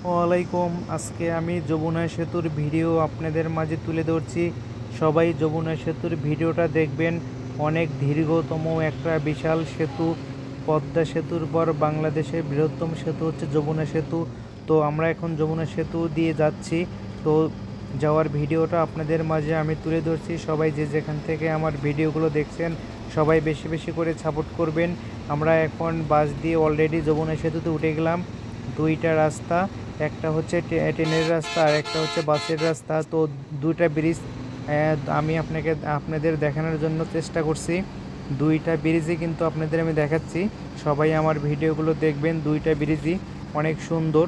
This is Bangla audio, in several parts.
ওয়ালাইকুম। আজকে আমি যমুনা সেতুর ভিডিও আপনাদের মাঝে তুলে ধরছি। সবাই যমুনা সেতুর ভিডিওটা দেখবেন। অনেক দীর্ঘতম একটা বিশাল সেতু। পদ্মা সেতুর পর বাংলাদেশের বৃহত্তম সেতু হচ্ছে যমুনা সেতু। তো আমরা এখন যমুনা সেতু দিয়ে যাচ্ছি। তো যাওয়ার ভিডিওটা আপনাদের মাঝে আমি তুলে ধরছি। সবাই যে যেখান থেকে আমার ভিডিওগুলো দেখছেন সবাই বেশি বেশি করে সাপোর্ট করবেন। আমরা এখন বাস দিয়ে অলরেডি যমুনা সেতুতে উঠে গেলাম। দুইটা রাস্তা, একটা হচ্ছে ট্রেনের রাস্তা আর একটা হচ্ছে বাসের রাস্তা। তো দুইটা ব্রিজ আমি আপনাদের দেখানোর জন্য চেষ্টা করছি। দুইটা ব্রিজই কিন্তু আপনাদের আমি দেখাচ্ছি। সবাই আমার ভিডিওগুলো দেখবেন। দুইটা ব্রিজই অনেক সুন্দর।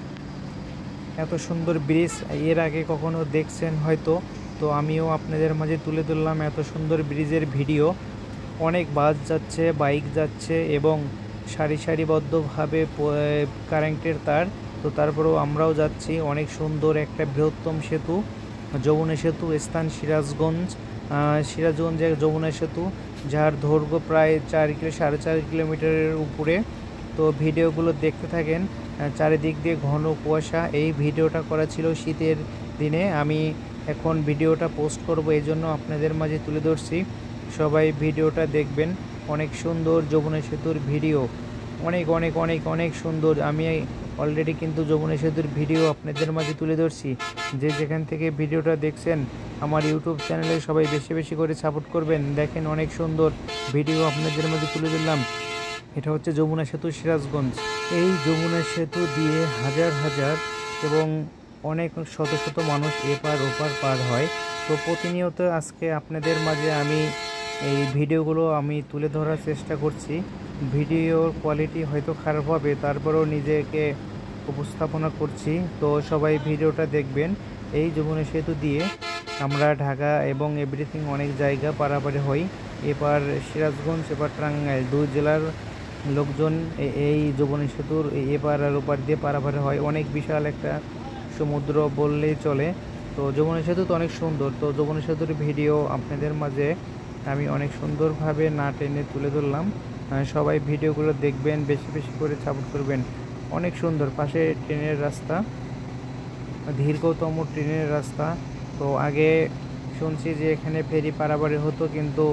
এত সুন্দর ব্রিজ এর আগে কখনো দেখছেন হয়তো। তো আমিও আপনাদের মাঝে তুলে ধরলাম এত সুন্দর ব্রিজের ভিডিও। অনেক বাস যাচ্ছে, বাইক যাচ্ছে এবং সারি সারিবদ্ধভাবে কারেন্টের তার। তো তারপরেও আমরাও যাচ্ছি। অনেক সুন্দর একটা বৃহত্তম সেতু যমুনা সেতু, স্থান সিরাজগঞ্জের যমুনা সেতু, যার দৈর্ঘ্য প্রায় 4 কিলোমিটারের উপরে। তো ভিডিওগুলো দেখতে থাকেন। চারিদিক দিয়ে ঘন কুয়াশা। এই ভিডিওটা করা ছিল শীতের দিনে। আমি এখন ভিডিওটা পোস্ট করব, এই জন্য আপনাদের মাঝে তুলে ধরছি। সবাই ভিডিওটা দেখবেন। অনেক সুন্দর যমুনা সেতুর ভিডিও, অনেক অনেক অনেক অনেক সুন্দর। আমি অলরেডি কিন্তু যমুনা সেতুর ভিডিও আপনাদের মাঝে তুলে ধরছি। যে যেখান থেকে ভিডিওটা দেখছেন আমার ইউটিউব চ্যানেলে সবাই বেশি বেশি করে সাপোর্ট করবেন। দেখেন অনেক সুন্দর ভিডিও আপনাদের মাঝে তুলে ধরলাম। এটা হচ্ছে যমুনা সেতু, সিরাজগঞ্জ। এই যমুনা সেতু দিয়ে হাজার হাজার এবং অনেক শত শত মানুষ এপার ওপার পার হয়। তো প্রতিনিয়ত আজকে আপনাদের মাঝে আমি এই ভিডিওগুলো আমি তুলে ধরার চেষ্টা করছি। ভিডিওর কোয়ালিটি হয়তো খারাপ হবে, তারপরেও নিজেকে উপস্থাপনা করছি। তো সবাই ভিডিওটা দেখবেন। এই যমুনা সেতু দিয়ে আমরা ঢাকা এবং এভরিথিং অনেক জায়গা পারাপারে হই। এপার সিরাজগঞ্জ, এপার টাঙ্গাইল, দুই জেলার লোকজন এই যমুনা সেতুর এপার আর ওপার দিয়ে পারাপারে হয়। অনেক বিশাল একটা সমুদ্র বললেই চলে। তো যমুনা সেতু তো অনেক সুন্দর। তো যমুনা সেতুর ভিডিও আপনাদের মাঝে আমি অনেক সুন্দরভাবে না টেনে তুলে ধরলাম। সবাই ভিডিওগুলো দেখবেন, বেশি বেশি করে সাপোর্ট করবেন। অনেক সুন্দর। পাশে ট্রেনের রাস্তা, দীর্ঘতম ট্রেনের রাস্তা। তো আগে শুনছি যে এখানে ফেরি পারাপারে হতো, কিন্তু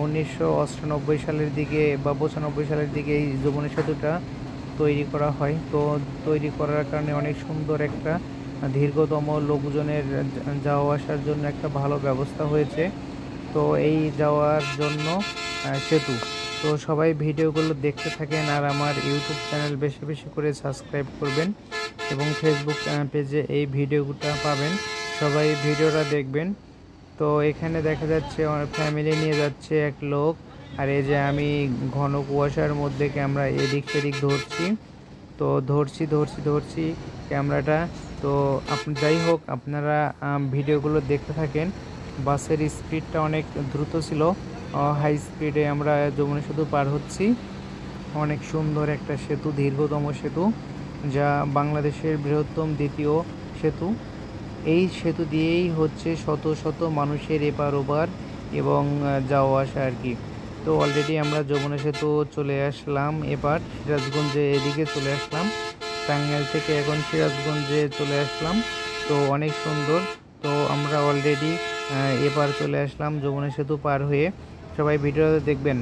1998 সালের দিকে বা 95 সালের দিকে এই যমুনা সেতুটা তৈরি করা হয়। তো তৈরি করার কারণে অনেক সুন্দর একটা দীর্ঘতম লোকজনের যাওয়া আসার জন্য একটা ভালো ব্যবস্থা হয়েছে। তো এই যাওয়ার জন্য সেতু। তো সবাই ভিডিওগুলো দেখতে থাকেন আর আমার ইউটিউব চ্যানেল বেশি বেশি করে সাবস্ক্রাইব করবেন এবং ফেসবুক পেজে এই ভিডিওটা পাবেন। সবাই ভিডিওটা দেখবেন। তো এখানে দেখা যাচ্ছে আমার ফ্যামিলি নিয়ে যাচ্ছে এক লোক। আর এই যে আমি ঘন কুয়াশার মধ্যে ক্যামেরা এদিক সেদিক ধরছি। তো ধরছি ক্যামেরাটা। তো যাই হোক, আপনারা ভিডিওগুলো দেখতে থাকেন। বাসের স্পিডটা অনেক দ্রুত ছিল, হাই স্পিডে আমরা যমুনা সেতু পার হচ্ছি। অনেক সুন্দর একটা সেতু, দীর্ঘতম সেতু, যা বাংলাদেশের বৃহত্তম দ্বিতীয় সেতু। এই সেতু দিয়েই হচ্ছে শত শত মানুষের এপার ওপার এবং যাওয়া আসা আর কি। তো অলরেডি আমরা যমুনা সেতু চলে আসলাম। এবার সিরাজগঞ্জে এদিকে চলে আসলাম। টাঙ্গাইল থেকে এখন সিরাজগঞ্জে চলে আসলাম। তো অনেক সুন্দর। তো আমরা অলরেডি এবার চলে আসলাম যমুনা সেতু পার হয়ে। সবাই ভিডিওটা দেখবেন।